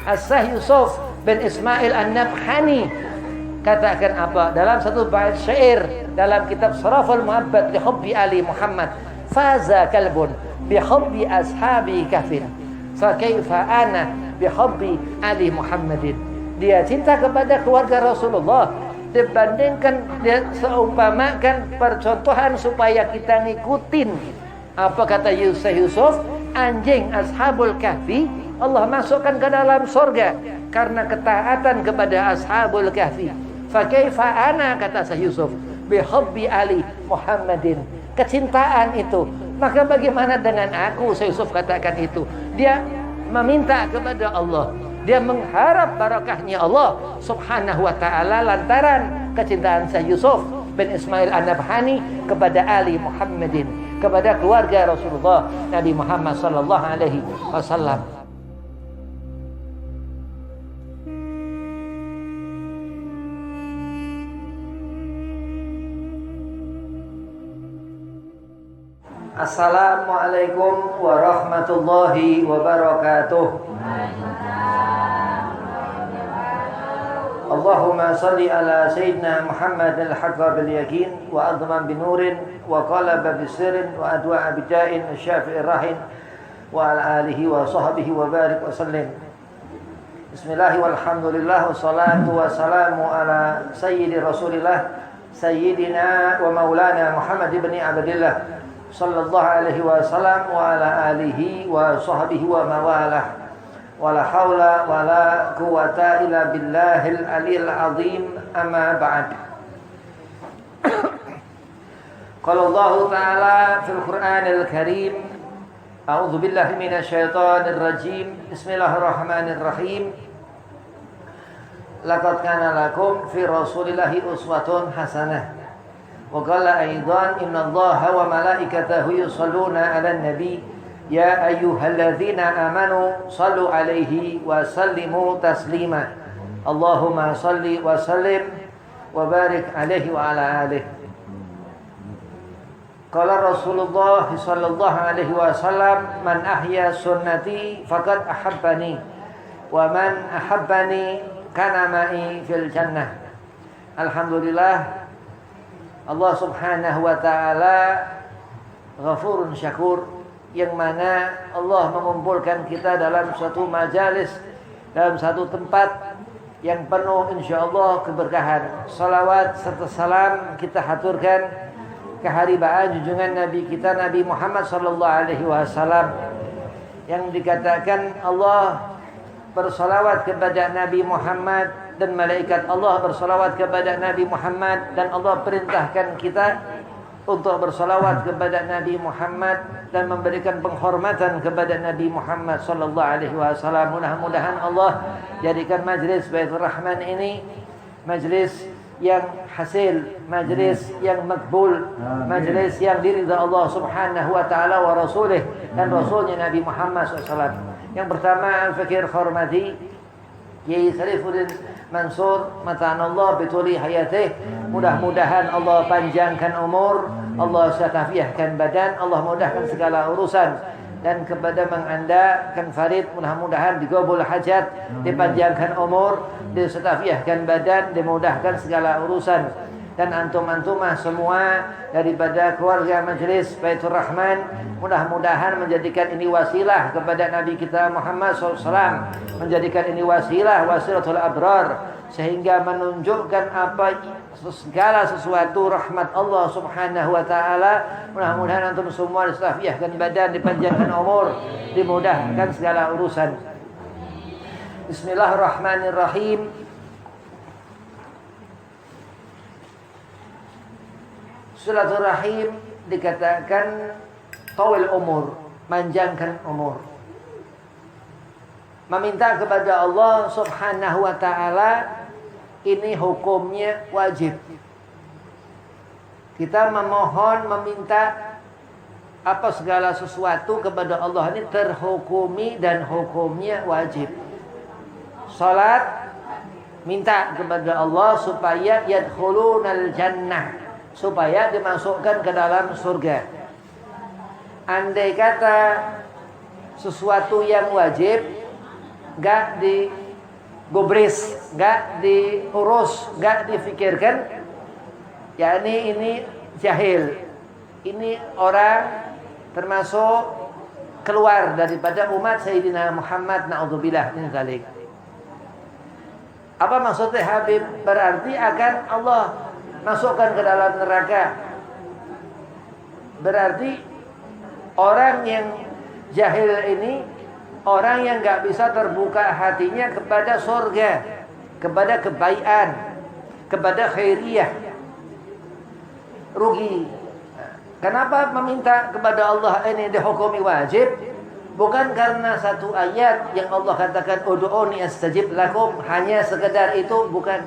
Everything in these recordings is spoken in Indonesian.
As-Syekh Yusuf bin Ismail An-Nabhani katakan apa dalam satu bait syair dalam kitab Saraful Muhabbat li hubbi Ali Muhammad, faza kalbun bi hubbi ashabi kafin fa kaifa ana bi hubbi Ali Muhammadin. Dia cinta kepada keluarga Rasulullah dibandingkan dia seumpamakan percontohan supaya kita ngikutin apa kata Yusuf, anjing Ashabul Kahfi Allah masukkan ke dalam surga karena ketaatan kepada Ashabul Kahfi. Fa kaifa ana kata Syekh Yusuf bi hubbi Ali Muhammadin, kecintaan itu, maka bagaimana dengan aku? Syekh Yusuf katakan itu, dia meminta kepada Allah, dia mengharap barakahnya Allah subhanahu wa ta'ala lantaran kecintaan Syekh Yusuf bin Ismail An-Nabhani kepada Ali Muhammadin, kepada keluarga Rasulullah Nabi Muhammad sallallahu alaihi wasallam. Assalamualaikum warahmatullahi wabarakatuh. Allahumma salli ala Sayyidina Muhammad al-haqqa bil yakin wa adman bi nurin wa qalaba bi sirrin wa adwa'a bi ja'in asy-syafi'ir rahim wa ala alihi wa sahbihi wa barik wa sallim. Bismillah walhamdulillah wassalatu wassalamu ala sayyidi Rasulillah sayyidina wa maulana Muhammad ibn Abdillah sallallahu alaihi wasallam wa ala alihi wa sahbihi wa mawalah. Wala haula wala quwata illa billahil aliyil azim, amma ba'd. Qala Allah ta'ala fil Qur'anil Karim, a'udzu billahi minasy syaithanir rajim. Bismillahirrahmanirrahim. Laqad kana lakum fi Rasulillahi uswatun hasanah. Wa qala aidan innallaha wa malaikatahu yusholluna 'alan nabi ya ayyuhalladzina amanu shallu 'alaihi wa sallimu taslima. Allahumma shalli wa sallim wa barik 'alaihi wa 'ala alihi. Qala Rasulullah sallallahu alaihi wasallam, man ahya sunnati faqad ahabbani wa man ahabbani kana ma'i fil jannah. Alhamdulillah, Allah subhanahu wa ta'ala Ghafurun Syakur, yang mana Allah mengumpulkan kita dalam suatu majalis, dalam satu tempat yang penuh insyaallah keberkahan. Salawat serta salam kita haturkan keharibaan junjungan Nabi kita Nabi Muhammad sallallahu alaihi wasallam, yang dikatakan Allah bersalawat kepada Nabi Muhammad dan malaikat Allah bersalawat kepada Nabi Muhammad, dan Allah perintahkan kita untuk bersalawat kepada Nabi Muhammad dan memberikan penghormatan kepada Nabi Muhammad sallallahu alaihi wasallam. Mudah-mudahan Allah jadikan majlis Baitur Rahman ini majlis yang hasil, majlis yang makbul, majlis yang diridha Allah subhanahu wa ta'ala wa rasulih dan rasulnya Nabi Muhammad SAW. Yang pertama, Al-Fakir Hormati Kiai Sarifuddin Mansur mata'anallah bituli hayatih, mudah-mudahan Allah panjangkan umur, Allah syatafiahkan badan, Allah mudahkan segala urusan. Dan kepada Mang Anda Kang Farid, mudah-mudahan digabul hajat, dipanjangkan umur, disatafiahkan badan, dimudahkan segala urusan. Dan antum-antumah semua daripada keluarga majelis Baitur Rahman, mudah-mudahan menjadikan ini wasilah kepada Nabi kita Muhammad SAW, menjadikan ini wasilatul abrar, sehingga menunjukkan apa segala sesuatu rahmat Allah subhanahu wa ta'ala. Mudah-mudahan antum semua disatafiahkan badan, dipanjangkan umur, dimudahkan segala urusan. Bismillahirrahmanirrahim. Silaturahim dikatakan tawil umur, manjangkan umur. Meminta kepada Allah subhanahu wa ta'ala ini hukumnya wajib. Kita memohon, meminta apa segala sesuatu kepada Allah ini terhukumi dan hukumnya wajib. Salat minta kepada Allah supaya yadkhulunal jannah, supaya dimasukkan ke dalam surga. Andai kata sesuatu yang wajib gak digubris, gak diurus, gak difikirkan, yakni ini jahil. Ini orang termasuk keluar daripada umat Sayyidina Muhammad, na'udzubillah min dzalik. Apa maksudnya Habib? Berarti akan Allah masukkan ke dalam neraka. Berarti orang yang jahil ini orang yang gak bisa terbuka hatinya kepada surga, kepada kebaikan, kepada khairiyah. Rugi. Kenapa meminta kepada Allah ini dihukumi wajib? Bukan karena satu ayat yang Allah katakan ud'uni astajib lakum, hanya sekedar itu, bukan.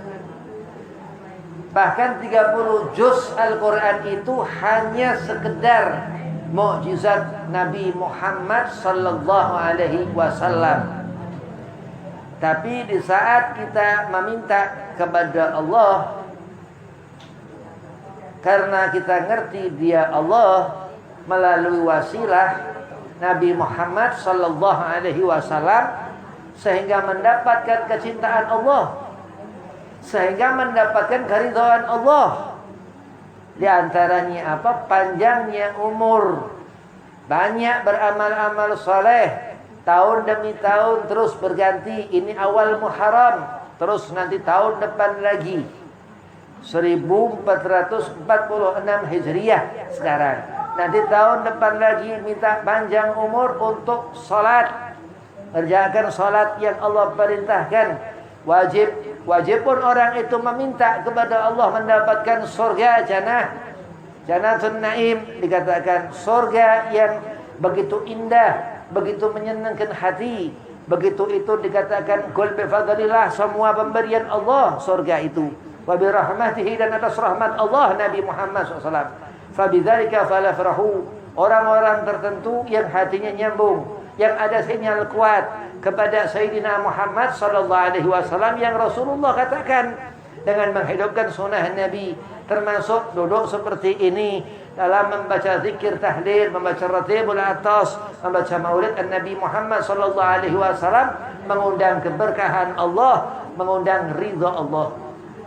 Bahkan 30 juz Al-Quran itu hanya sekedar mukjizat Nabi Muhammad sallallahu alaihi wasallam. Tapi di saat kita meminta kepada Allah, karena kita ngerti dia Allah melalui wasilah Nabi Muhammad sallallahu alaihi wasallam, sehingga mendapatkan kecintaan Allah, sehingga mendapatkan keridhaan Allah. Di antaranya apa? Panjangnya umur, banyak beramal-amal soleh, tahun demi tahun terus berganti. Ini awal Muharram, terus nanti tahun depan lagi 1446 Hijriah sekarang. Nanti tahun depan lagi minta panjang umur untuk sholat. Kerjakan sholat yang Allah perintahkan. Wajib pun orang itu meminta kepada Allah mendapatkan surga Jannatun Naim. Dikatakan surga yang begitu indah, begitu menyenangkan hati. Begitu itu dikatakan qul bi fadlillah, semua pemberian Allah surga itu. Wa bi rahmatihi, dan atas rahmat Allah Nabi Muhammad SAW. Fabidzalika falafrahu, orang-orang tertentu yang hatinya nyambung, yang ada sinyal kuat kepada Sayyidina Muhammad sallallahu alaihi wasallam yang Rasulullah katakan, dengan menghidupkan sunnah Nabi, termasuk duduk seperti ini dalam membaca zikir tahlil, membaca ratibul atas, membaca maulid Nabi Muhammad sallallahu alaihi wasallam, mengundang keberkahan Allah, mengundang ridha Allah.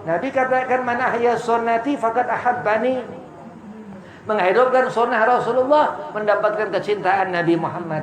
Nabi katakan man ahya sunnati faqad ahabbani. Menghidupkan sunnah Rasulullah mendapatkan kecintaan Nabi Muhammad.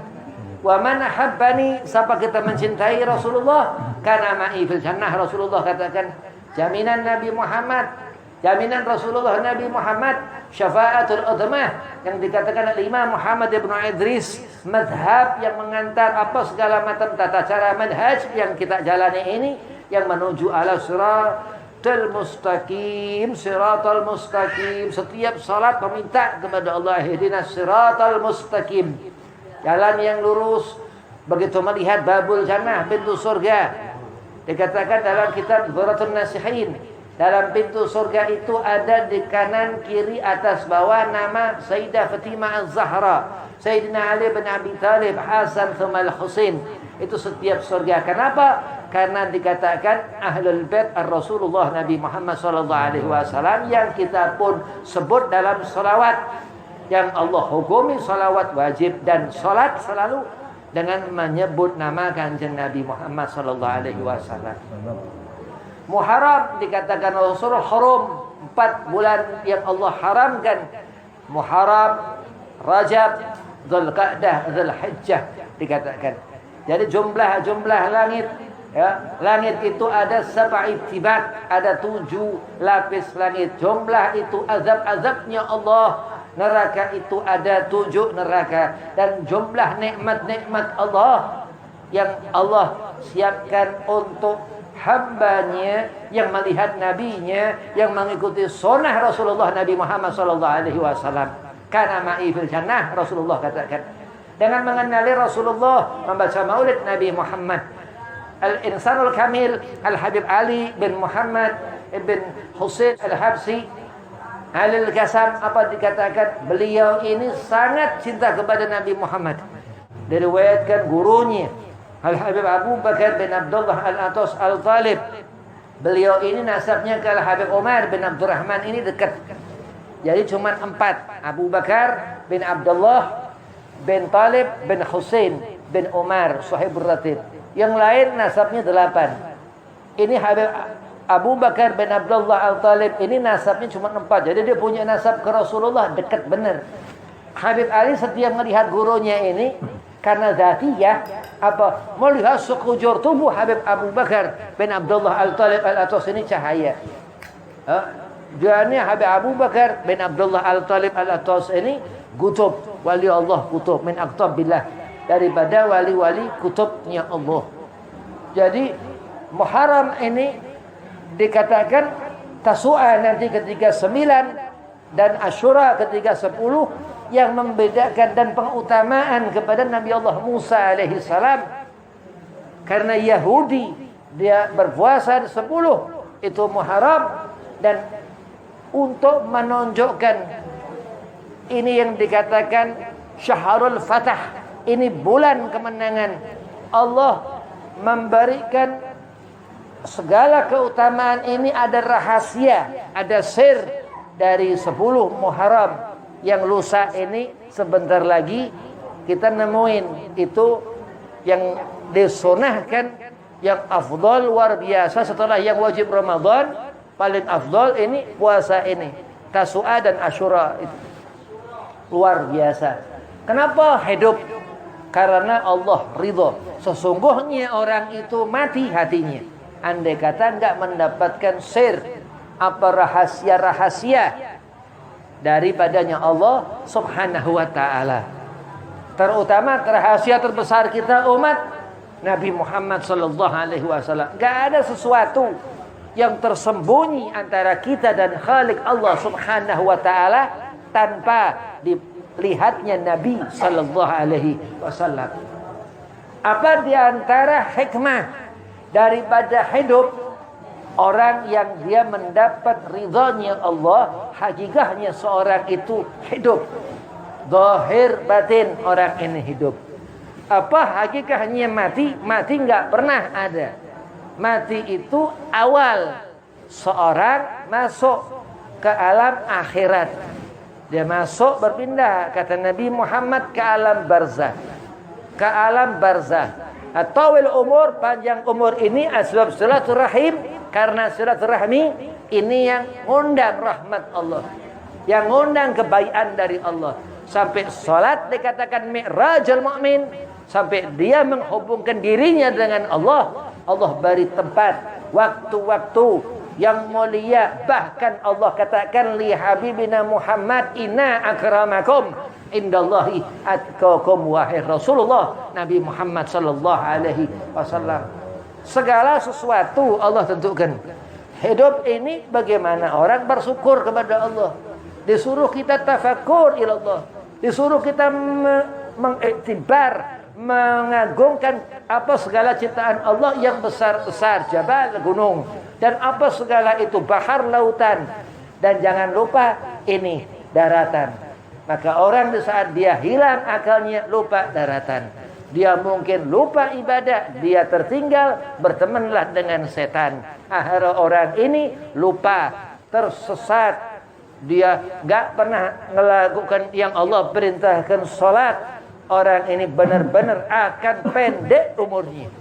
Wa man ahabbani, siapa kita mencintai Rasulullah, kana ma'i fil jannah. Rasulullah katakan, jaminan Nabi Muhammad, jaminan Rasulullah Nabi Muhammad, syafaatul udmah, yang dikatakan oleh Imam Muhammad ibn Idris, madhab yang mengantar apa segala macam tata cara manhaj yang kita jalani ini, yang menuju ala siratal mustaqim, siratal mustaqim. Setiap salat meminta kepada Allah, ihdinas siratal mustaqim, jalan yang lurus. Begitu melihat babul jannah, pintu surga, dikatakan dalam kitab Dhuratul Nasihin, dalam pintu surga itu ada di kanan, kiri, atas, bawah nama Sayyidah Fatimah Az-Zahra, Sayyidina Ali bin Abi Thalib, Hasan thumma Al-Husain. Itu setiap surga. Kenapa? Karena dikatakan Ahlul Bait Ar-Rasulullah Nabi Muhammad SAW, yang kita pun sebut dalam salawat, yang Allah hukumi salawat wajib dan salat selalu dengan menyebut nama kanjeng Nabi Muhammad SAW. Muharram dikatakan Rasulullah haram, 4 bulan yang Allah haramkan. Muharram, Rajab, Dzulqa'dah, Dzulhijjah dikatakan. Jadi jumlah langit, ya, langit itu ada 7 tibak, ada 7 lapis langit. Jumlah itu azab-azabnya Allah. Neraka itu ada 7 neraka, dan jumlah nikmat-nikmat Allah yang Allah siapkan untuk hambanya yang melihat nabinya, yang mengikuti sunnah Rasulullah Nabi Muhammad SAW. Kana ma'i fil jannah, Rasulullah katakan. Dengan mengenali Rasulullah, membaca maulid Nabi Muhammad, Al-Insanul Kamil Al-Habib Ali bin Muhammad bin Husain Al-Habsi Al-Qasam, apa dikatakan, beliau ini sangat cinta kepada Nabi Muhammad. Diriwayatkan gurunya Al-Habib Abu Bakar bin Abdullah Al-Atas Al-Talib, beliau ini nasabnya ke Al-Habib Umar bin Abdurrahman, ini dekat. Jadi cuma 4, Abu Bakar bin Abdullah bin Talib bin Husain bin Umar, sahibur ratib. Yang lain nasabnya 8. Ini Habib Abu Bakar bin Abdullah Al-Talib ini nasabnya cuma 4. Jadi dia punya nasab ke Rasulullah dekat benar. Habib Ali setiap melihat gurunya ini karena zatiyah melihat sekujur tubuh Habib Abu Bakar bin Abdullah Al-Talib Al-Atas ini cahaya. Dia ini Habib Abu Bakar bin Abdullah Al-Talib Al-Atas ini kutub, wali Allah kutub min aqtabillah, daripada wali-wali kutubnya Allah. Jadi Muharram ini dikatakan Tasu'a nanti ketika 9 dan Asyura ketika 10 yang membedakan dan pengutamaan kepada Nabi Allah Musa alaihi salam. Karena Yahudi dia berpuasa 10 itu Muharram, dan untuk menunjukkan ini yang dikatakan Syahrul Fatah, ini bulan kemenangan. Allah memberikan segala keutamaan ini, ada rahasia, ada sir dari 10 Muharram yang lusa ini sebentar lagi kita nemuin itu yang disunahkan, yang afdal luar biasa setelah yang wajib Ramadan. Paling afdal ini puasa ini Tasu'a dan Asyura itu luar biasa. Kenapa hidup? Karena Allah ridho. Sesungguhnya orang itu mati hatinya andai kata enggak mendapatkan sir, rahasia-rahasia daripadanya Allah Subhanahu wa taala. Terutama rahasia terbesar kita umat Nabi Muhammad sallallahu alaihi wasallam. Enggak ada sesuatu yang tersembunyi antara kita dan Khalik Allah Subhanahu wa taala tanpa dilihatnya Nabi sallallahu alaihi wasallam. Apa di antara hikmah daripada hidup orang yang dia mendapat ridhanya Allah? Hakikatnya seorang itu hidup, zahir batin orang ini hidup. Apa hakikatnya mati? Mati enggak pernah ada. Mati itu awal seorang masuk ke alam akhirat. Dia masuk berpindah, kata Nabi Muhammad, ke alam barzah. Ke alam barzah. Tawil umur, panjang umur ini asbab silaturahim, karena silaturahmi ini yang ngundang rahmat Allah, yang ngundang kebaikan dari Allah. Sampai salat dikatakan mi'rajul mu'min, sampai dia menghubungkan dirinya dengan Allah. Allah beri tempat, waktu-waktu yang mulia. Bahkan Allah katakan li habibina Muhammad, inna akramakum indallahi atqakum, wahai Rasulullah Nabi Muhammad sallallahu alaihi wasallam. Segala sesuatu Allah tentukan. Hidup ini bagaimana orang bersyukur kepada Allah. Disuruh kita tafakur ila Allah. Disuruh kita mengiktibar, mengagungkan segala ciptaan Allah yang besar-besar, jabal, gunung, dan segala itu, bahar, lautan, dan jangan lupa ini daratan. Maka orang di saat dia hilang akalnya, lupa daratan, dia mungkin lupa ibadah, dia tertinggal, bertemanlah dengan setan. Akhirnya orang ini lupa, tersesat, dia gak pernah melakukan yang Allah perintahkan, salat. Orang ini benar-benar akan pendek umurnya.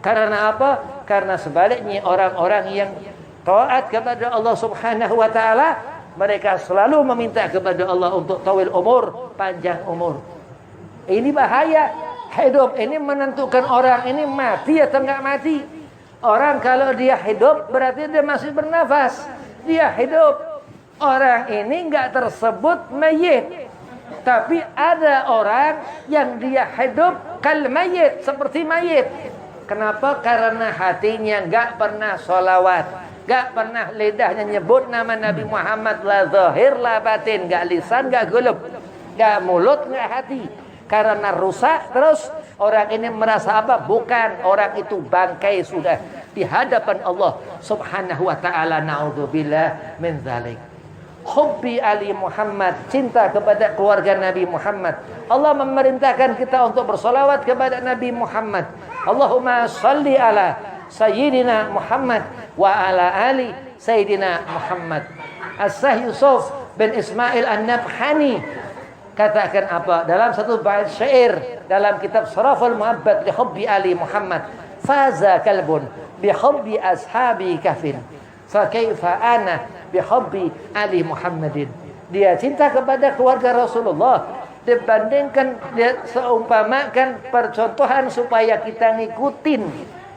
Karena apa? Karena sebaliknya orang-orang yang taat kepada Allah Subhanahu wa taala, mereka selalu meminta kepada Allah untuk tawil umur, panjang umur. Ini bahaya. Hidup ini menentukan orang ini mati atau enggak mati. Orang kalau dia hidup berarti dia masih bernafas. Dia hidup. Orang ini enggak tersebut mayit. Tapi ada orang yang dia hidup kal mayit, seperti mayit. Kenapa? Karena hatinya enggak pernah sholawat. Gak pernah lidahnya nyebut nama Nabi Muhammad, la zahir la batin, gak lisan, gak gulub, gak mulut, gak hati. Karena rusak terus orang ini merasa apa? Bukan, orang itu bangkai sudah di hadapan Allah Subhanahu wa taala. Naudzubillah min dzalik. Hubbi Ali Muhammad, cinta kepada keluarga Nabi Muhammad. Allah memerintahkan kita untuk bersolawat kepada Nabi Muhammad. Allahumma salli ala Sayyidina Muhammad wa ala ali Sayyidina Muhammad. As-Sah Yusuf bin Ismail An-Nabhani katakan apa? Dalam satu bait syair dalam kitab Saraful Muhabbat li Hubbi Ali Muhammad. faza kalbun bihubbi ashabi kafin. Fa kaifa ana bihubbi ali Muhammadin. Dia cinta kepada keluarga Rasulullah, dibandingkan dia seumpamakan percontohan supaya kita ngikutin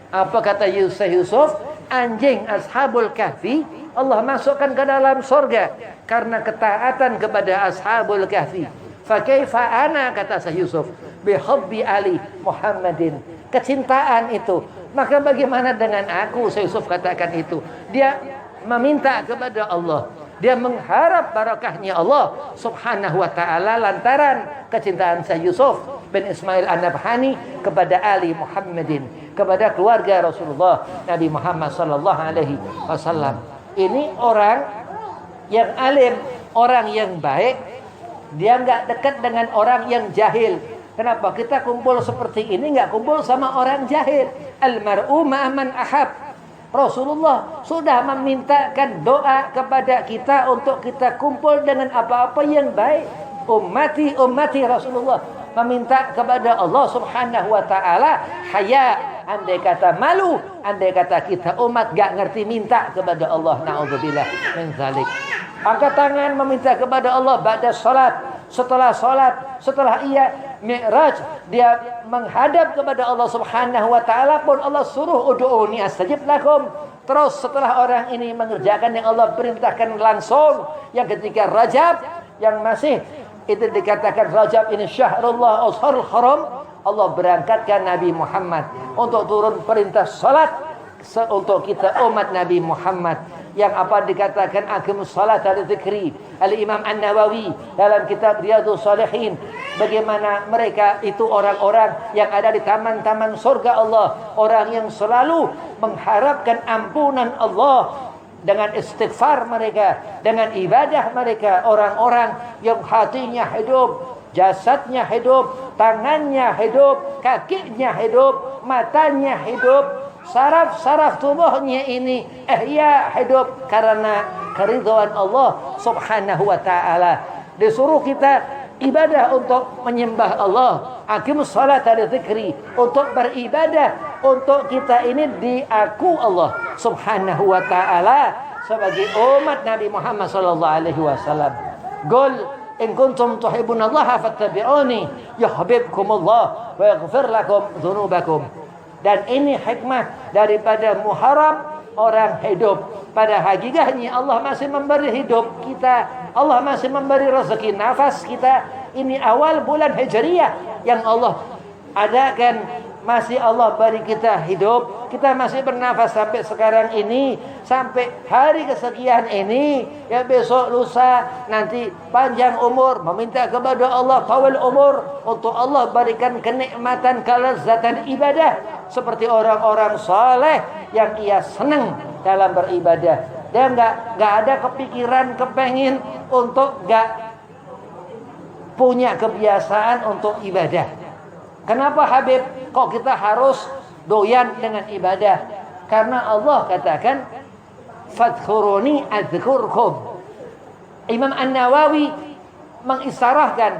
apa kata Yusuf, anjing ashabul kahfi Allah masukkan ke dalam surga karena ketaatan kepada ashabul kahfi. Fa kaifa ana kata Yusuf bihubbi ali Muhammadin, kecintaan itu, maka bagaimana dengan aku? Yusuf katakan itu, dia meminta kepada Allah, dia mengharap barakahnya Allah subhanahu wa ta'ala lantaran kecintaan Yusuf bin Ismail an-Nabhani kepada Ali Muhammadin, kepada keluarga Rasulullah Nabi Muhammad sallallahu alaihi wasallam. Ini orang yang alim, orang yang baik, dia nggak dekat dengan orang yang jahil. Kenapa? Kita kumpul seperti ini nggak kumpul sama orang jahil. Al-mar'u ma'aman ahab. Rasulullah sudah memintakan doa kepada kita untuk kita kumpul dengan apa-apa yang baik. Ummati Rasulullah meminta kepada Allah subhanahu wa ta'ala haya. Andai kata malu, andai kata kita umat gak ngerti minta kepada Allah, na'udzubillah min dzalik. Angkat tangan meminta kepada Allah ba'da salat, setelah ia mi'raj, dia menghadap kepada Allah subhanahu wa ta'ala pun Allah suruh ud'uni astajib lakum. Terus setelah orang ini mengerjakan yang Allah perintahkan langsung, yang ketika Rajab, yang masih itu dikatakan Rajab ini syahrullah ashharul haram, Allah berangkatkan Nabi Muhammad untuk turun perintah salat untuk kita umat Nabi Muhammad. Yang apa dikatakan aqimus salat ala dzikri. Al-Imam An-Nawawi dalam kitab Riyadhus Shalihin, bagaimana mereka itu orang-orang yang ada di taman-taman surga Allah, orang yang selalu mengharapkan ampunan Allah dengan istighfar mereka, dengan ibadah mereka, orang-orang yang hatinya hidup, jasadnya hidup, tangannya hidup, kakinya hidup, matanya hidup, saraf-saraf tubuhnya ini ihya hidup karena keridhaan Allah subhanahu wa ta'ala. Disuruh kita ibadah untuk menyembah Allah, aqimus salata li dzikri, untuk beribadah untuk kita ini diaku Allah subhanahu wa ta'ala sebagai umat Nabi Muhammad sallallahu alaihi wasallam. Qul in kuntum tuhibbunallaha fattabi'uni yuhibbukumullah wa yaghfir lakum dzunubakum. Dan ini hikmah daripada Muharram orang hidup. Pada hakikatnya Allah masih memberi hidup kita, Allah masih memberi rezeki nafas kita. Ini awal bulan Hijriyah yang Allah adakan, masih Allah beri kita hidup, kita masih bernafas sampai sekarang ini, sampai hari kesekian ini, ya besok lusa nanti panjang umur, meminta kepada Allah tawil umur untuk Allah berikan kenikmatan, kelezatan ibadah seperti orang-orang saleh yang ia senang dalam beribadah. Dia nggak ada kepikiran kepengin untuk nggak punya kebiasaan untuk ibadah. Kenapa Habib kok kita harus doyan dengan ibadah? Karena Allah katakan fadhkuruni adzkurkum. Imam An-Nawawi mengisarahkan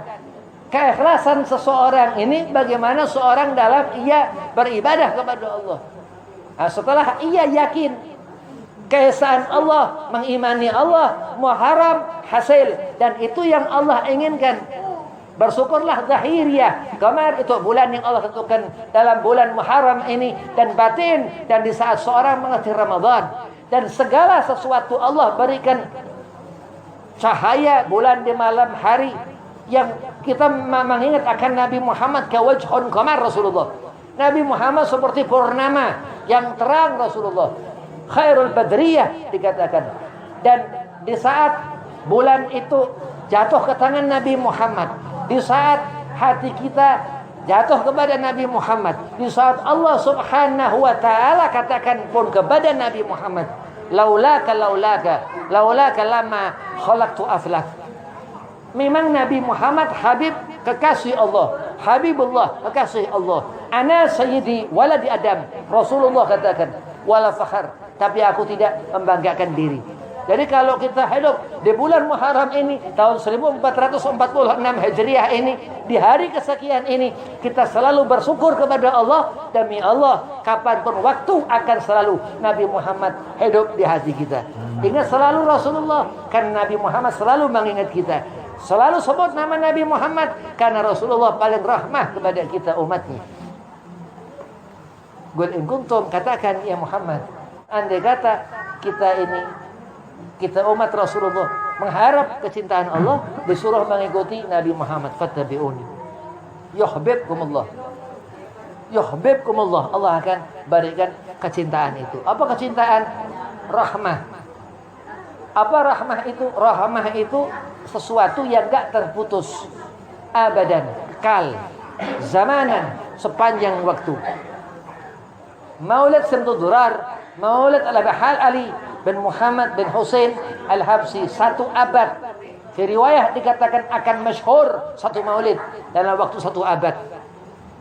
keikhlasan seseorang ini bagaimana seorang dalam ia beribadah kepada Allah. Nah, setelah ia yakin keesaan Allah, mengimani Allah, Muharram hasil, dan itu yang Allah inginkan. Bersyukurlah zahiriyah, Qamar itu bulan yang Allah tentukan dalam bulan Muharram ini, dan batin, dan di saat seorang mengerti Ramadan, dan segala sesuatu Allah berikan cahaya bulan di malam hari yang kita mengingat akan Nabi Muhammad kawajhun qamar Rasulullah. Nabi Muhammad seperti purnama yang terang Rasulullah, khairul badriyah dikatakan. Dan di saat bulan itu jatuh ke tangan Nabi Muhammad, di saat hati kita jatuh kepada Nabi Muhammad, di saat Allah subhanahu wa ta'ala katakan pun kepada Nabi Muhammad, laulaka lama khalaqtu aflak. Memang Nabi Muhammad Habib kekasih Allah, Habibullah kekasih Allah. Ana sayyidi waladi Adam, Rasulullah katakan, wala fakhar, tapi aku tidak membanggakan diri. Jadi kalau kita hidup di bulan Muharram ini tahun 1446 Hijriah ini, di hari kesekian ini, kita selalu bersyukur kepada Allah. Demi Allah, kapanpun waktu akan selalu Nabi Muhammad hidup di hati kita. Ingat selalu Rasulullah, kan Nabi Muhammad selalu mengingat kita. Selalu sebut nama Nabi Muhammad karena Rasulullah paling rahmah kepada kita umatnya. Qul in kuntum, katakan ya Muhammad, andai kata kita umat Rasulullah mengharap kecintaan Allah, disuruh mengikuti Nabi Muhammad, fattabi'uni yuhibbukumullah. Yuhibbukumullah, Allah akan berikan kecintaan itu. Apa kecintaan? Rahmah. Apa rahmah itu? Rahmah itu sesuatu yang gak terputus, abadan, kekal, zamanan, sepanjang waktu. Maulid Simtud Durar, Maulid Al-Bahal Ali bin Muhammad bin Hussein Al-Habsi, 1 abad. Di riwayah dikatakan akan masyhur 1 maulid dalam waktu 1 abad.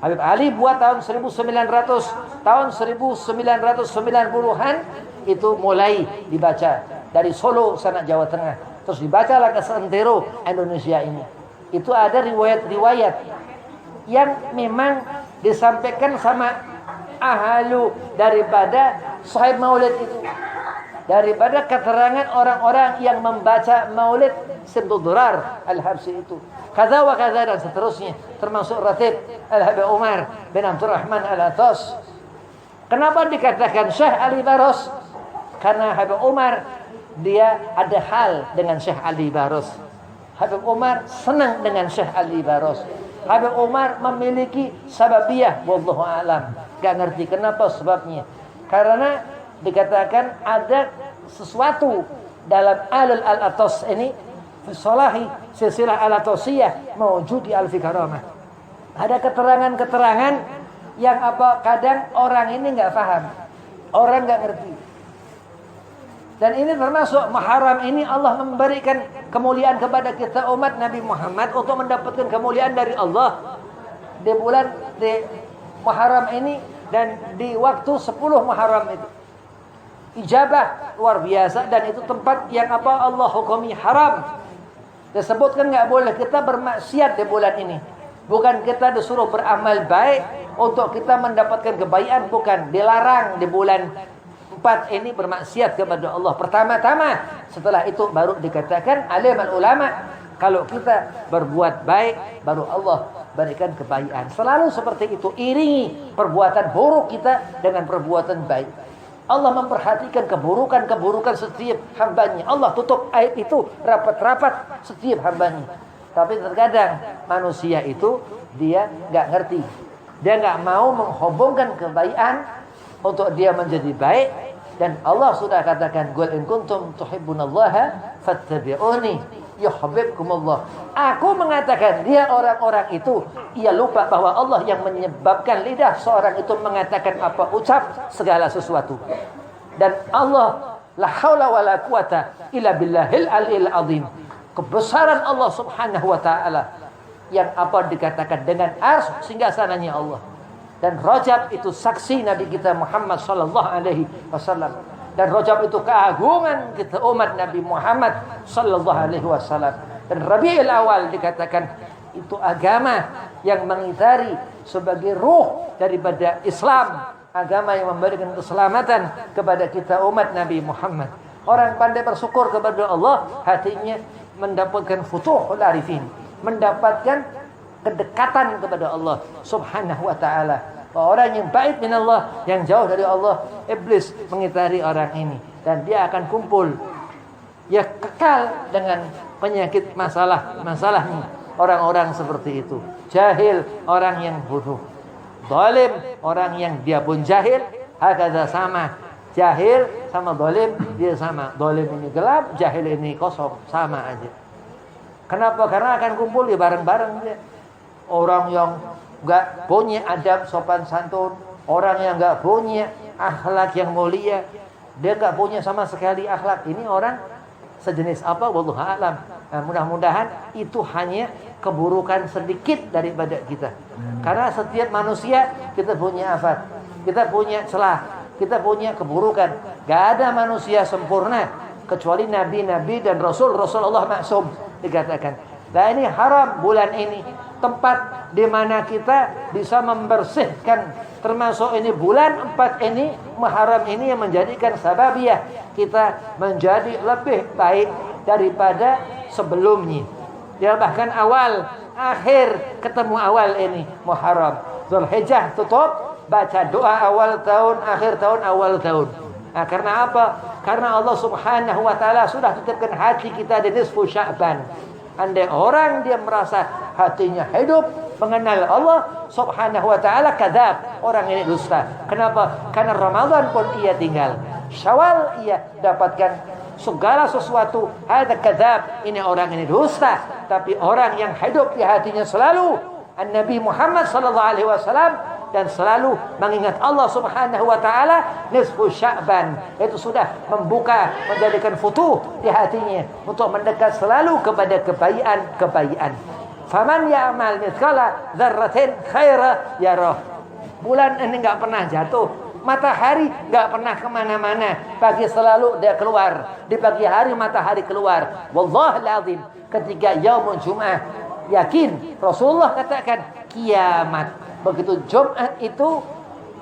Habib Ali buat tahun 1990-an itu mulai dibaca dari Solo sana Jawa Tengah, terus dibacalah ke seantero Indonesia ini. Itu ada riwayat-riwayat yang memang disampaikan sama ahlu daripada sahib maulid itu, daripada keterangan orang-orang yang membaca maulid Simtud Durar Al-Habsi itu, kaza wa kaza dan seterusnya, termasuk Ratib Al-Habib Umar bin Abdurrahman Al-Atas. Kenapa dikatakan Syekh Ali Baros? Karena Habib Umar dia ada hal dengan Syekh Ali Baros. Habib Umar senang dengan Syekh Ali Baros. Habib Umar memiliki sababiyah, wallahu alam, gak ngerti kenapa sebabnya. Karena dikatakan ada sesuatu dalam alul al-atos ini, fisolahi silsilah al-atosiyah mawjud di al-fikaramah. Ada keterangan-keterangan yang kadang orang ini nggak paham, orang nggak ngerti. Dan ini termasuk Muharram ini Allah memberikan kemuliaan kepada kita umat Nabi Muhammad untuk mendapatkan kemuliaan dari Allah di bulan di Muharram ini dan di waktu 10 Muharram itu. Ijabah luar biasa, dan itu tempat yang Allah hukumi haram. Disebutkan nggak boleh kita bermaksiat di bulan ini. Bukan kita disuruh beramal baik untuk kita mendapatkan kebaikan, bukan. Dilarang di bulan 4 ini bermaksiat kepada Allah. Pertama-tama, setelah itu baru dikatakan alim ulama, kalau kita berbuat baik baru Allah berikan kebaikan. Selalu seperti itu, iringi perbuatan buruk kita dengan perbuatan baik. Allah memperhatikan keburukan-keburukan setiap hambanya. Allah tutup aib itu rapat-rapat setiap hambanya. Tapi terkadang manusia itu dia nggak ngerti, dia nggak mau menghubungkan kebaikan untuk dia menjadi baik. Dan Allah sudah katakan, qul in kuntum tuhibbunallaha fattabi'uni yuhibbukumullah. Aku mengatakan dia orang-orang itu, ia lupa bahwa Allah yang menyebabkan lidah seorang itu mengatakan apa, ucap segala sesuatu. Dan Allah la haula wala quwata illa billahil aliyil azim. Kebesaran Allah Subhanahu wa taala yang dikatakan dengan arsy singgasananya Allah. Dan Rajab itu saksi Nabi kita Muhammad sallallahu alaihi wasallam. Dan Rajab itu keagungan kita umat Nabi Muhammad sallallahu alaihi wasallam. Dan Rabiul Awal dikatakan itu agama yang mengitari sebagai ruh daripada Islam, agama yang memberikan keselamatan kepada kita umat Nabi Muhammad. Orang pandai bersyukur kepada Allah, hatinya mendapatkan futuhul arifin, mendapatkan kedekatan kepada Allah Subhanahu wa taala. Orang yang baik minallah, yang jauh dari Allah, iblis mengitari orang ini, dan dia akan kumpul, ya kekal dengan penyakit masalahnya. Orang-orang seperti itu, jahil orang yang bodoh, zalim orang yang dia pun jahil, hakadha sama. Jahil sama zalim dia sama. Zalim ini gelap, jahil ini kosong, sama aja. Kenapa? Karena akan kumpul ya bareng-bareng dia. Orang yang enggak punya adab sopan santun, orang yang enggak punya akhlak yang mulia, dia enggak punya sama sekali akhlak. Ini orang sejenis apa? Wallahu a'lam. Nah, mudah-mudahan itu hanya keburukan sedikit daripada kita. Karena setiap manusia kita punya afat, kita punya celah, kita punya keburukan. Gak ada manusia sempurna kecuali nabi-nabi dan rasul-rasul Allah maksum dikatakan. Nah ini haram bulan ini, tempat di mana kita bisa membersihkan, termasuk ini bulan 4 ini Muharram ini yang menjadikan sababiyah kita menjadi lebih baik daripada sebelumnya. Ya bahkan awal akhir ketemu awal ini Muharram. Zulhijjah tutup, baca doa awal tahun, akhir tahun, awal tahun. Nah, karena apa? Karena Allah Subhanahu wa taala sudah tetapkan hati kita di nisfu Sya'ban. Andai orang dia merasa hatinya hidup mengenal Allah Subhanahu wa taala, kadzab, orang ini dusta. Kenapa? Karena Ramadan pun ia tinggal, Syawal ia dapatkan segala sesuatu. Ada kadzab, ini orang ini dusta. Tapi orang yang hidup di hatinya selalu Nabi Muhammad sallallahu alaihi wasallam dan selalu mengingat Allah Subhanahu wa taala, nisfu Sya'ban itu sudah membuka, menjadikan futuh di hatinya untuk mendekat selalu kepada kebaikan. Faman ya'mal mithqala dzarratin khaira yarah. Bulan ini enggak pernah jatuh, matahari enggak pernah kemana-mana, pagi selalu dia keluar, di pagi hari matahari keluar. Wallahul azim, ketika yaumul Jum'ah, yakin Rasulullah katakan kiamat. Begitu Jumat itu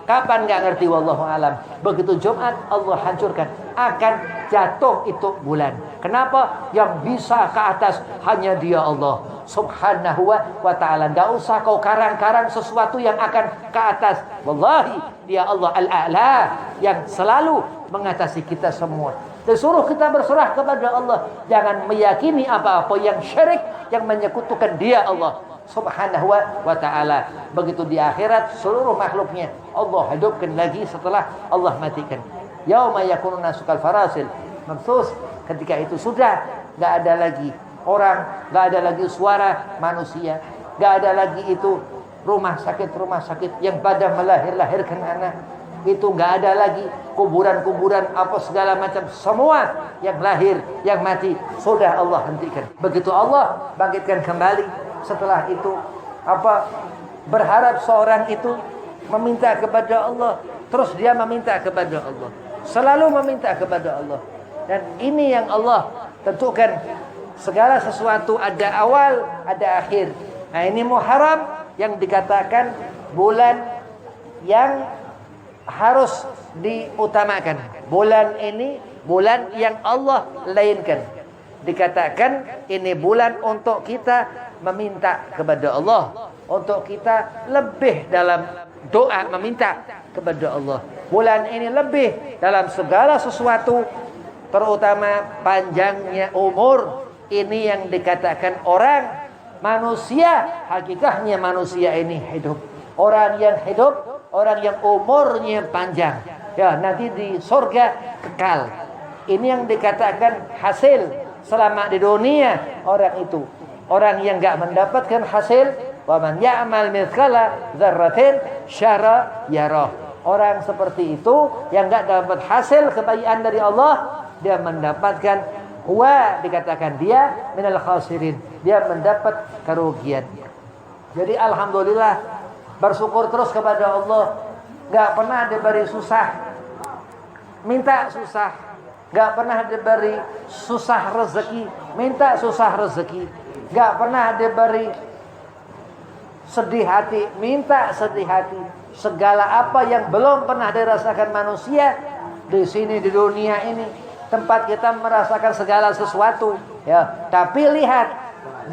kapan nggak ngerti, wallahu alam. Begitu Jumat Allah hancurkan, akan jatuh itu bulan. Kenapa? Yang bisa ke atas hanya Dia Allah Subhanahu wa taala. Enggak usah kau karang-karang sesuatu yang akan ke atas. Wallahi Dia Allah Al-A'la yang selalu mengatasi kita semua. Disuruh kita berserah kepada Allah, jangan meyakini apa-apa yang syirik, yang menyekutukan Dia Allah Subhanahu wa ta'ala. Begitu di akhirat seluruh makhluknya Allah hidupkan lagi setelah Allah matikan. Yauma yakunu nasu kal farasil mabthus. Ketika itu sudah enggak ada lagi orang, enggak ada lagi suara manusia, enggak ada lagi itu rumah sakit yang pada melahirkan anak. Itu enggak ada lagi kuburan-kuburan apa segala macam, semua yang lahir, yang mati sudah Allah hentikan. Begitu Allah bangkitkan kembali. Setelah itu berharap seorang itu meminta kepada Allah, terus dia meminta kepada Allah, selalu meminta kepada Allah. Dan ini yang Allah tentukan, segala sesuatu ada awal, ada akhir. Nah ini Muharram yang dikatakan bulan yang harus diutamakan. Bulan ini bulan yang Allah lainkan. Dikatakan ini bulan untuk kita meminta kepada Allah, untuk kita lebih dalam doa meminta kepada Allah. Bulan ini lebih dalam segala sesuatu, terutama panjangnya umur. Ini yang dikatakan orang manusia, hakikatnya manusia ini hidup. Orang yang hidup, orang yang umurnya panjang, ya nanti di surga kekal. Ini yang dikatakan hasil selama di dunia orang itu. Orang yang enggak mendapatkan hasil, wa man ya'mal mithqala dzarratin syarra yarah. Orang seperti itu yang enggak dapat hasil kebaikan dari Allah, dia mendapatkan dikatakan dia minal khasirin. Dia mendapat kerugian. Jadi alhamdulillah, bersyukur terus kepada Allah. Enggak pernah diberi susah, minta susah. Enggak pernah diberi susah rezeki, minta susah rezeki. Gak pernah diberi sedih hati, minta sedih hati. Segala apa yang belum pernah dirasakan manusia di sini di dunia ini, tempat kita merasakan segala sesuatu. Ya, tapi lihat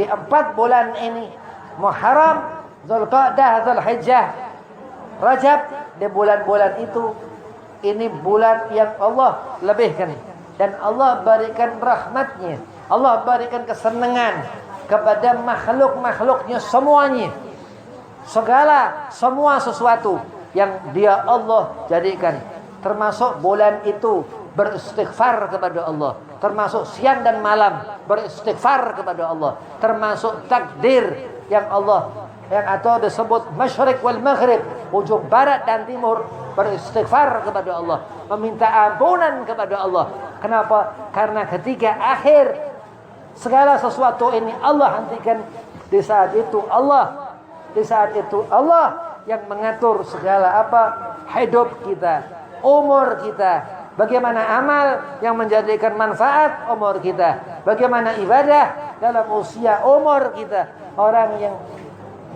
di 4 bulan ini, Muharram, Dzulqa'dah, Dzulhijjah, Rajab, di bulan-bulan itu, ini bulan yang Allah lebihkan dan Allah berikan rahmatnya, Allah berikan kesenangan kepada makhluk-makhluknya semuanya. Semua sesuatu yang Dia Allah jadikan. Termasuk bulan itu beristighfar kepada Allah. Termasuk siang dan malam beristighfar kepada Allah. Termasuk takdir yang Allah, yang atau disebut masyriq wal maghrib, ujung barat dan timur, beristighfar kepada Allah, meminta ampunan kepada Allah. Kenapa? Karena ketika akhir segala sesuatu ini Allah hentikan. Di saat itu Allah yang mengatur segala hidup kita, umur kita, Bagaimana amal yang menjadikan manfaat umur kita. Bagaimana ibadah dalam usia umur kita. Orang yang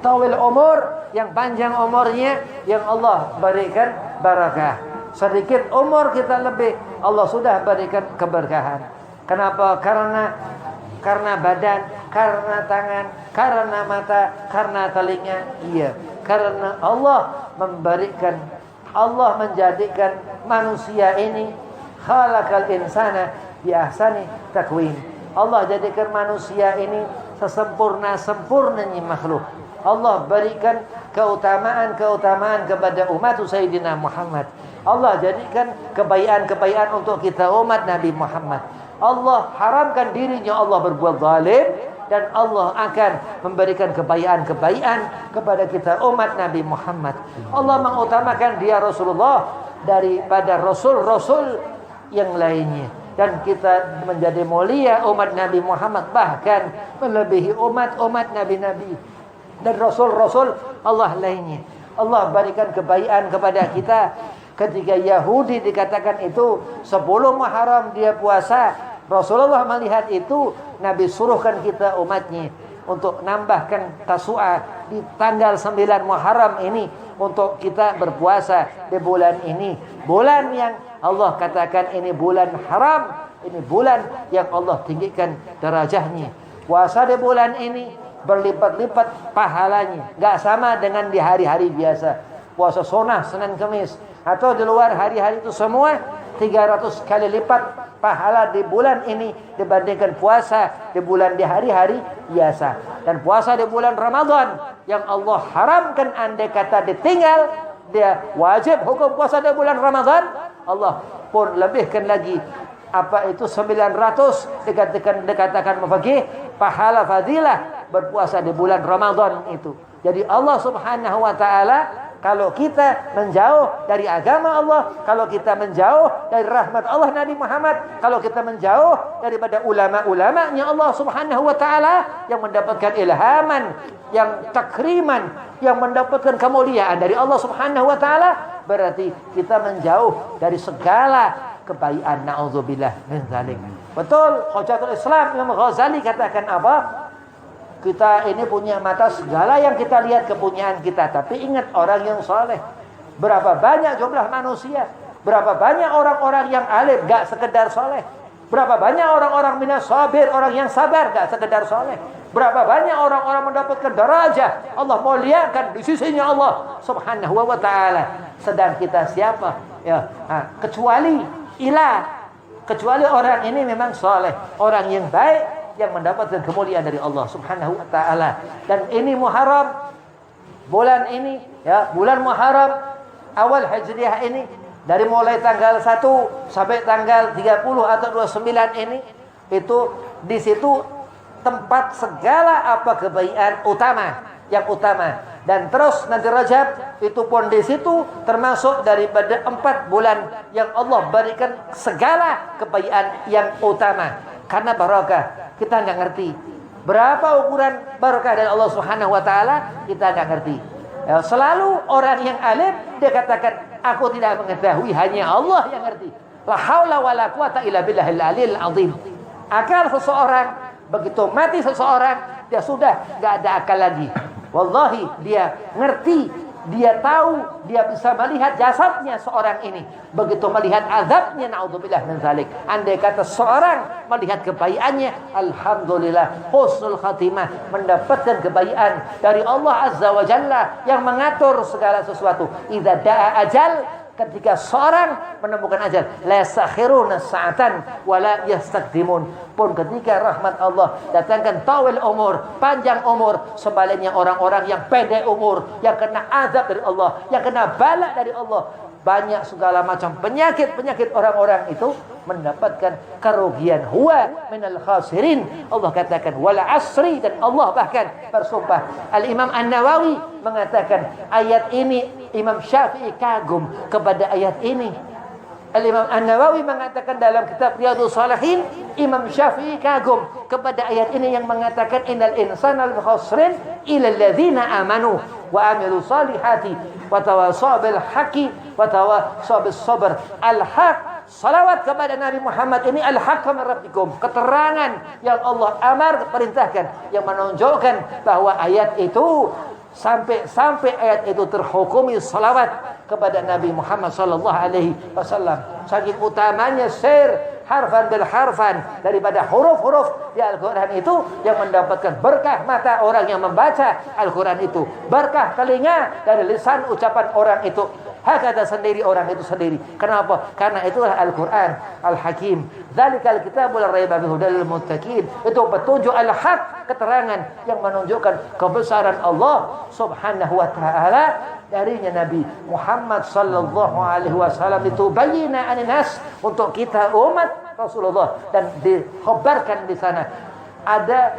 tawil umur, yang panjang umurnya, yang Allah berikan barakah. Sedikit umur kita lebih, Allah sudah berikan keberkahan. Kenapa? Karena badan, karena tangan, karena mata, karena telinga. Iya, karena Allah menjadikan manusia ini khalaqal insana bi ahsani takwim. Allah jadikan manusia ini sesempurna-sempurnanya makhluk. Allah berikan keutamaan kepada umat Sayyidina Muhammad. Allah jadikan kebaikan untuk kita umat Nabi Muhammad. Allah haramkan dirinya Allah berbuat zalim, dan Allah akan memberikan kebaikan kepada kita umat Nabi Muhammad. Allah mengutamakan dia Rasulullah daripada rasul-rasul yang lainnya, dan kita menjadi mulia umat Nabi Muhammad, bahkan melebihi umat-umat nabi-nabi dan rasul-rasul Allah lainnya. Allah berikan kebaikan kepada kita. Ketika Yahudi dikatakan itu 10 Muharram dia puasa, Rasulullah melihat itu, Nabi suruhkan kita umatnya untuk nambahkan tasu'a di tanggal 9 Muharram ini, untuk kita berpuasa di bulan ini. Bulan yang Allah katakan ini bulan haram, ini bulan yang Allah tinggikan derajahnya. Puasa di bulan ini berlipat-lipat pahalanya, gak sama dengan di hari-hari biasa. Puasa sunnah Senin Kamis atau di luar hari-hari itu semua 300 kali lipat pahala di bulan ini dibandingkan puasa di hari-hari biasa. Dan puasa di bulan Ramadan yang Allah haramkan, andai kata ditinggal, dia wajib hukum puasa di bulan Ramadan, Allah pun lebihkan lagi apa itu 900 dikatakan mufaqih pahala fadilah berpuasa di bulan Ramadan itu. Jadi Allah Subhanahu wa taala, kalau kita menjauh dari agama Allah, kalau kita menjauh dari rahmat Allah Nabi Muhammad, kalau kita menjauh daripada ulama-ulamanya Allah Subhanahu wa taala yang mendapatkan ilhaman, yang takriman, yang mendapatkan kemuliaan dari Allah Subhanahu wa taala, berarti kita menjauh dari segala kebaikan. Nauzubillah min dzalik. Betul, Hujjatul Islam Imam Ghazali katakan apa? Kita ini punya mata, segala yang kita lihat kepunyaan kita. Tapi ingat orang yang soleh. Berapa banyak jumlah manusia, berapa banyak orang-orang yang alim, gak sekedar soleh. Berapa banyak orang-orang minas sabir, orang yang sabar, gak sekedar soleh. Berapa banyak orang-orang mendapatkan darajah, Allah muliakan di sisinya Allah Subhanahu wa ta'ala. Sedang kita siapa? Ya, kecuali orang ini memang soleh, orang yang baik, yang mendapatkan kemuliaan dari Allah Subhanahu wa taala. Dan ini Muharram, bulan ini ya, bulan Muharram awal Hijriah ini, dari mulai tanggal 1 sampai tanggal 30 atau 29 ini, itu di situ tempat segala apa kebaikan yang utama. Dan terus nanti Rajab itu pun di situ termasuk daripada 4 bulan yang Allah berikan segala kebaikan yang utama. Karena barakah, kita nggak ngerti berapa ukuran barakah dari Allah Subhanahu wa taala, kita nggak ngerti. Ya, selalu orang yang alim dia katakan, aku tidak mengetahui, hanya Allah yang ngerti. La haula wala quwata illa billahil aliyil azim. Akal seseorang, begitu mati seseorang, dia sudah nggak ada akal lagi. Wallahi dia ngerti, dia tahu, dia bisa melihat jasadnya seorang ini. Begitu melihat azabnya, naudzubillah min dzalik. Andai kata seorang melihat kebaikannya, alhamdulillah husnul khatimah, mendapatkan kebaikan dari Allah Azza wa Jalla yang mengatur segala sesuatu. Idza da'a ajal, ketika seorang menemukan ajal, la yastakhiruna sa'atan wa la yastaqdimun. Pun ketika rahmat Allah datangkan tawil umur, panjang umur, sebaliknya orang-orang yang pendek umur, yang kena azab dari Allah, yang kena bala dari Allah, banyak segala macam penyakit orang-orang itu mendapatkan kerugian. Huwa minal khasirin. Allah katakan wala asri, dan Allah bahkan bersumpah. Al-Imam An-Nawawi mengatakan ayat ini, Imam Syafi'i kagum kepada ayat ini. Al-Imam An-Nawawi mengatakan dalam kitab Riyadhus Shalihin, Imam Syafi'i kagum kepada ayat ini yang mengatakan innal insana lafi khusrin illa alladzina amanu wa amilu salihati wa tawasaw bil haqqi wa tawasaw bis sabr. Al-haq, salawat kepada Nabi Muhammad ini al-haqqu min rabbikum, keterangan yang Allah amar perintahkan, yang menunjukkan bahwa ayat itu sampai ayat itu terhukumi salawat kepada Nabi Muhammad sallallahu alaihi wasallam. Saking utamanya sir harfan bil harfan daripada huruf-huruf di Al-Quran itu yang mendapatkan berkah mata orang yang membaca Al-Quran itu, berkah telinga dari lisan ucapan orang itu. Hakata sendiri orang itu sendiri. Kenapa? Karena itulah Al-Quran Al-Hakim. Dzalikal kitabul raiba fihi hudal lil muttaqin. Itu petunjuk al-haq, keterangan yang menunjukkan kebesaran Allah Subhanahu wa taala. Darinya Nabi Muhammad sallallahu alaihi wasallam itu bayyina aninnas, untuk kita umat Rasulullah, dan dikhabarkan di sana ada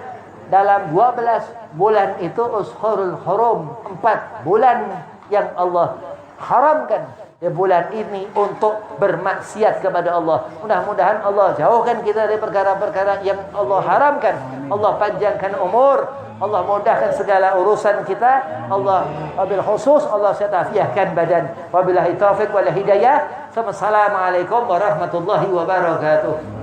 dalam 12 bulan itu Ashhurul Hurum, 4 bulan yang Allah haramkan di bulan ini untuk bermaksiat kepada Allah. Mudah-mudahan Allah jauhkan kita dari perkara-perkara yang Allah haramkan. Allah panjangkan umur, Allah mudahkan segala urusan kita. Allah wabil khusus Allah setafiahkan badan. Wabillahi taufiq wal hidayah. Wassalamualaikum warahmatullahi wabarakatuh.